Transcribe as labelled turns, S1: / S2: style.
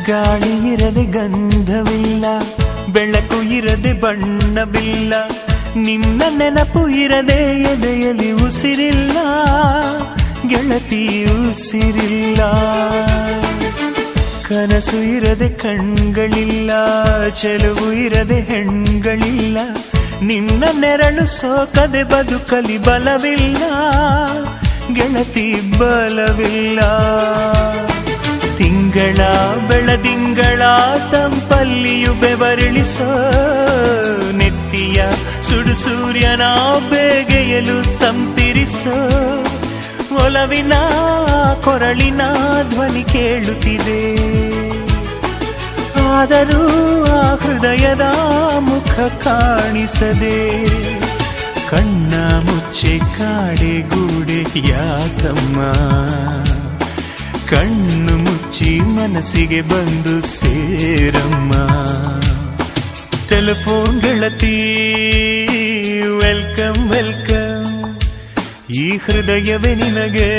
S1: ಗಾಳಿ ಇರದೆ ಗಂಧವಿಲ್ಲ, ಬೆಳಕು ಇರದೆ ಬಣ್ಣವಿಲ್ಲ, ನಿನ್ನ ನೆನಪು ಇರದೆ ಎದೆಯಲ್ಲಿ ಉಸಿರಿಲ್ಲ, ಗೆಳತಿ ಉಸಿರಿಲ್ಲ. ಕನಸು ಇರದೆ ಕಣ್ಗಳಿಲ್ಲ, ಚೆಲುವು ಇರದೆ ಹೆಣ್ಗಳಿಲ್ಲ, ನಿನ್ನ ನೆರಳು ಸೋಕದೆ ಬದುಕಲಿ ಬಲವಿಲ್ಲ, ಗೆಳತಿ ಬಲವಿಲ್ಲ. ತಿಂಗಳ ಬೆಳದಿಂಗಳ ತಂಪಲ್ಲಿಯು ಬೆವರಿಳಿಸೋ, ನೆತ್ತಿಯ ಸುಡು ಸೂರ್ಯನ ಬೇಗೆಯಲು ತಂಪಿರಿಸೋ, ಒಲವಿನ ಕೊರಳಿನ ಧ್ವನಿ ಕೇಳುತ್ತಿದೆ, ಆದರೂ ಆ ಹೃದಯದ ಮುಖ ಕಾಣಿಸದೆ. ಕಣ್ಣ ಮುಚ್ಚೆ ಕಾಡೆ ಗೂಡೆ ಯಾಕಮ್ಮ, ಕಣ್ಣು ಮುಚ್ಚಿ ಮನಸ್ಸಿಗೆ ಬಂದು ಸೇರಮ್ಮ. ಟೆಲಿಫೋನ್ ಗೆಳತಿ ವೆಲ್ಕಮ್ ವೆಲ್ಕಮ್, ಈ ಹೃದಯವೇ ನಿನಗೆ